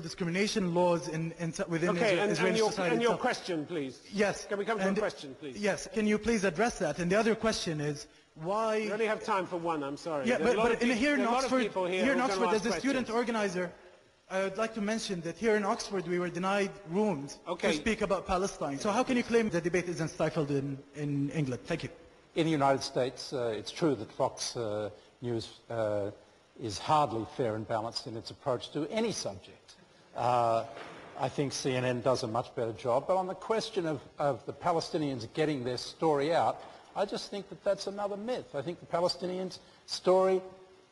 discrimination laws within Israeli society. And your question, please. Yes. Can we come to a question, please? Yes. Can you please address that? And the other question is, why... We only have time for one, I'm sorry. Yeah, but here in Oxford, as a student questions. organizer, I would like to mention that here in Oxford we were denied rooms to speak about Palestine. So how can you claim the debate isn't stifled in England? Thank you. In the United States, it's true that Fox News is hardly fair and balanced in its approach to any subject. I think CNN does a much better job. But on the question of the Palestinians getting their story out, I just think that that's another myth. I think the Palestinians' story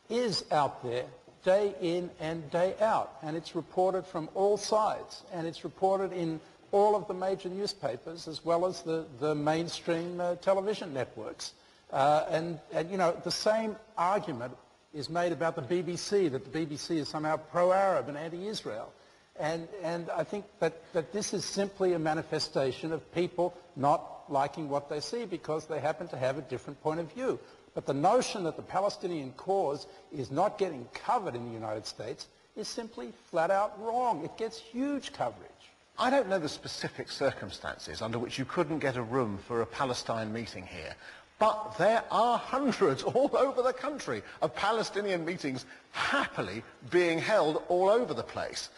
is out there day in and day out, and it's reported from all sides, and it's reported in all of the major newspapers as well as the mainstream television networks. And you know, the same argument is made about the BBC, that the BBC is somehow pro-Arab and anti-Israel. And I think that this is simply a manifestation of people not liking what they see because they happen to have a different point of view. But the notion that the Palestinian cause is not getting covered in the United States is simply flat out wrong. It gets huge coverage. I don't know the specific circumstances under which you couldn't get a room for a Palestine meeting here, but there are hundreds all over the country of Palestinian meetings happily being held all over the place.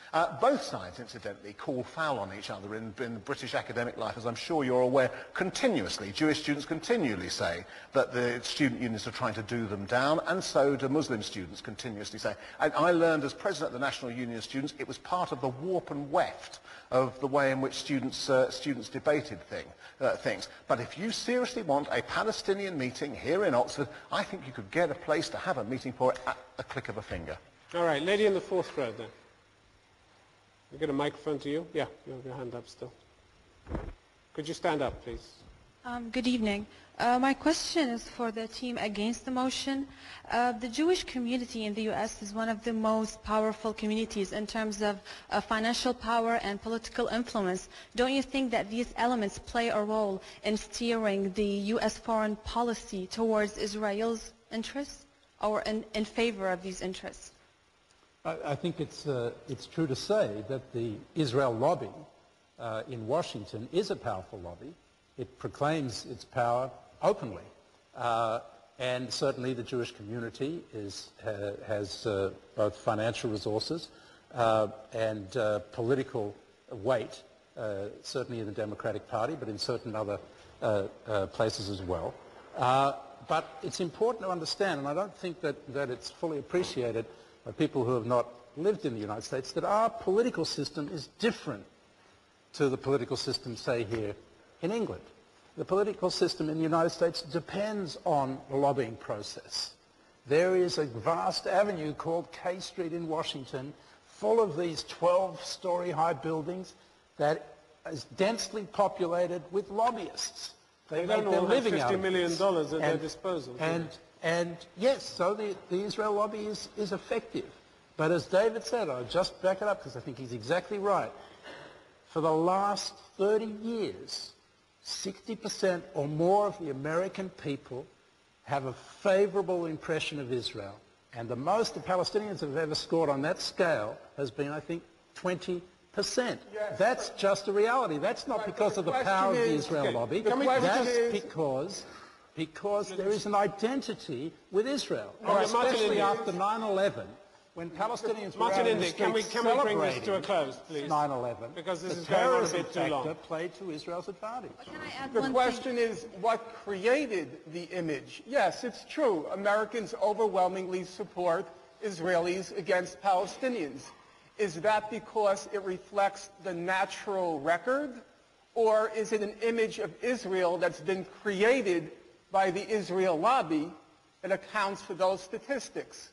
Both sides, incidentally, call foul on each other in British academic life, as I'm sure you're aware, continuously. Jewish students continually say that the student unions are trying to do them down, and so do Muslim students continuously say. And I learned as president of the National Union of Students, it was part of the warp and weft of the way in which students debated things. But if you seriously want a Palestinian meeting here in Oxford, I think you could get a place to have a meeting for it at a click of a finger. All right, lady in the fourth row then. We get a microphone to you? Yeah, you have your hand up still. Could you stand up, please? Good evening. My question is for the team against the motion. The Jewish community in the U.S. is one of the most powerful communities in terms of financial power and political influence. Don't you think that these elements play a role in steering the U.S. foreign policy towards Israel's interests or in favor of these interests? I think it's true to say that the Israel lobby in Washington is a powerful lobby. It proclaims its power openly. And certainly the Jewish community has both financial resources and political weight, certainly in the Democratic Party, but in certain other places as well. But it's important to understand, and I don't think that it's fully appreciated by people who have not lived in the United States, that our political system is different to the political system, say, here in England. The political system in the United States depends on the lobbying process. There is a vast avenue called K Street in Washington, full of these 12-story high buildings that is densely populated with lobbyists. They don't all have $50 million at their disposal. And yes, so the Israel lobby is effective. But as David said, I'll just back it up because I think he's exactly right. For the last 30 years, 60% or more of the American people have a favorable impression of Israel. And the most the Palestinians have ever scored on that scale has been, I think, 20%. Yes. That's just a reality. That's not because of the power of the Israel lobby. That's because there is an identity with Israel. Right, especially after 9/11, when Palestinians were out in the streets can we bring this to a close, please? 9/11. Because this the is going on a terrorism bit too long. factor played to Israel's advantage. Can I add The one question is, what created the image? Yes, it's true. Americans overwhelmingly support Israelis against Palestinians. Is that because it reflects the natural record? Or is it an image of Israel that's been created by the Israel lobby that accounts for those statistics?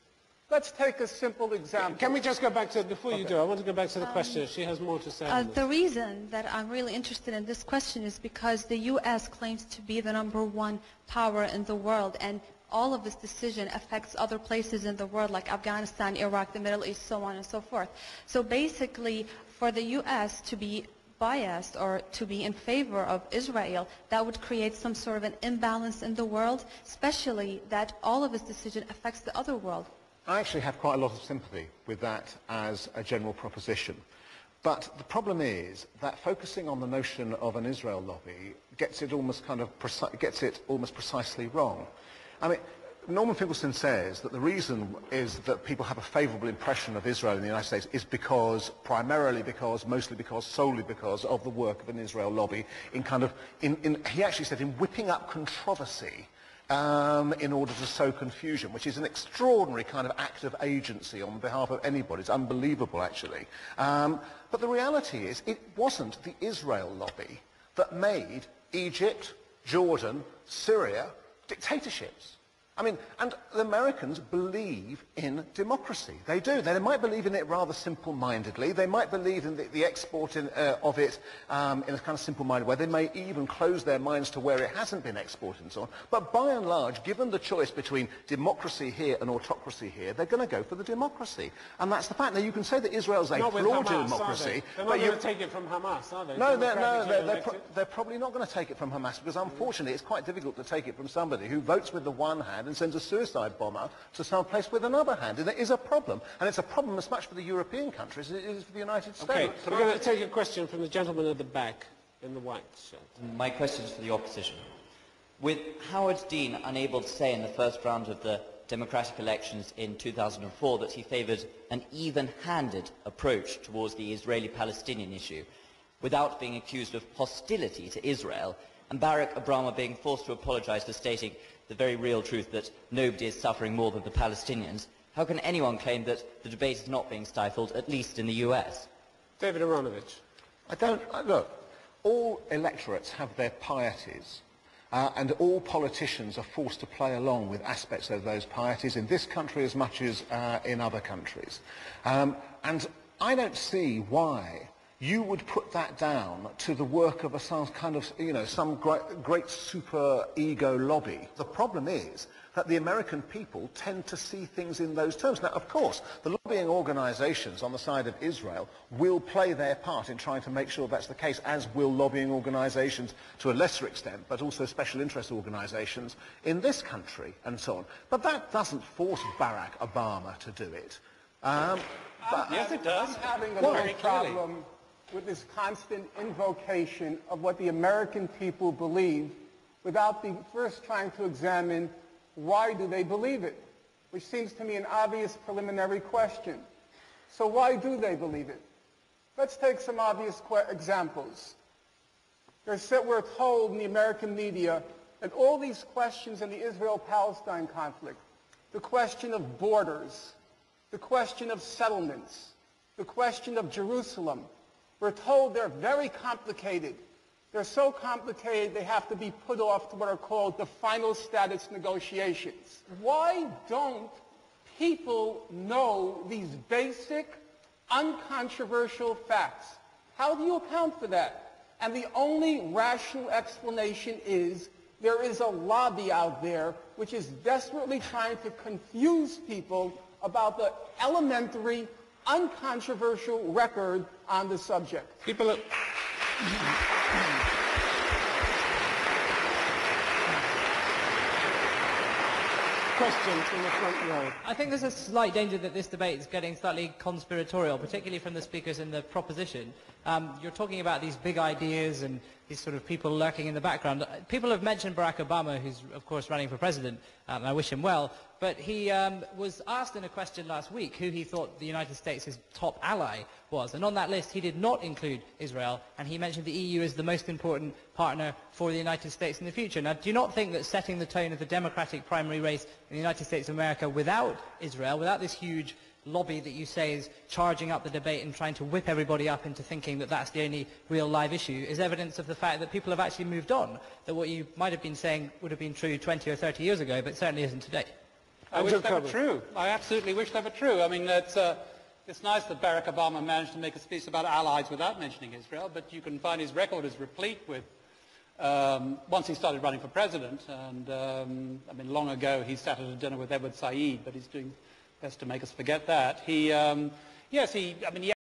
Let's take a simple example. Can we just go back to, before you do, I want to go back to the question. She has more to say on this. The reason that I'm really interested in this question is because the U.S. claims to be the #1 power in the world, and all of this decision affects other places in the world like Afghanistan, Iraq, the Middle East, so on and so forth. So basically, for the U.S. to be biased or to be in favor of Israel, that would create some sort of an imbalance in the world, especially that all of this decision affects the other world. I actually have quite a lot of sympathy with that as a general proposition. But the problem is that focusing on the notion of an Israel lobby gets it almost precisely wrong. I mean, Norman Finkelstein says that the reason is that people have a favourable impression of Israel in the United States is because, primarily because, mostly because, solely because of the work of an Israel lobby he actually said in whipping up controversy in order to sow confusion, which is an extraordinary kind of act of agency on behalf of anybody. It's unbelievable, actually. But the reality is it wasn't the Israel lobby that made Egypt, Jordan, Syria dictatorships. I mean, and the Americans believe in democracy. They do. They might believe in it rather simple-mindedly. They might believe in the export of it in a kind of simple-minded way. They may even close their minds to where it hasn't been exported and so on. But by and large, given the choice between democracy here and autocracy here, they're going to go for the democracy. And that's the fact. Now, you can say that Israel's a flawed democracy. They're not going to take it from Hamas, are they? No, they're probably not going to take it from Hamas because, unfortunately, it's quite difficult to take it from somebody who votes with the one hand and sends a suicide bomber to some place with another hand. And it is a problem. And it's a problem as much for the European countries as it is for the United States. Okay, so we're going to take a question from the gentleman at the back in the white shirt. My question is for the opposition. With Howard Dean unable to say in the first round of the democratic elections in 2004 that he favoured an even-handed approach towards the Israeli-Palestinian issue, without being accused of hostility to Israel, and Barack Obama being forced to apologise for stating the very real truth that nobody is suffering more than the Palestinians, how can anyone claim that the debate is not being stifled, at least in the US? David Aronovich. Look, all electorates have their pieties, and all politicians are forced to play along with aspects of those pieties in this country as much as in other countries. And I don't see why you would put that down to the work of some great super ego lobby. The problem is that the American people tend to see things in those terms. Now, of course, the lobbying organisations on the side of Israel will play their part in trying to make sure that's the case, as will lobbying organisations to a lesser extent, but also special interest organisations in this country and so on. But that doesn't force Barack Obama to do it. Yes, it does. I'm having a little problem with this constant invocation of what the American people believe without first trying to examine why do they believe it, which seems to me an obvious preliminary question. So why do they believe it? Let's take some obvious examples. We're told in the American media that all these questions in the Israel-Palestine conflict, the question of borders, the question of settlements, the question of Jerusalem, we're told they're very complicated. They're so complicated they have to be put off to what are called the final status negotiations. Why don't people know these basic, uncontroversial facts? How do you account for that? And the only rational explanation is there is a lobby out there which is desperately trying to confuse people about the elementary, uncontroversial record on the subject. Question from the front row. I think there's a slight danger that this debate is getting slightly conspiratorial, particularly from the speakers in the proposition. You're talking about these big ideas and these sort of people lurking in the background. People have mentioned Barack Obama, who's of course running for president, and I wish him well, but he was asked in a question last week who he thought the United States' top ally was, and on that list he did not include Israel, and he mentioned the EU as the most important partner for the United States in the future. Now, do you not think that setting the tone of the Democratic primary race in the United States of America without Israel, without this huge lobby that you say is charging up the debate and trying to whip everybody up into thinking that that's the only real live issue, is evidence of the fact that people have actually moved on, that what you might have been saying would have been true 20 or 30 years ago, but certainly isn't today? I wish that were true. I absolutely wish that were true. I mean, it's nice that Barack Obama managed to make a speech about allies without mentioning Israel, but you can find his record is replete with, once he started running for president, and I mean, long ago he sat at a dinner with Edward Said, but he's doing best to make us forget that. He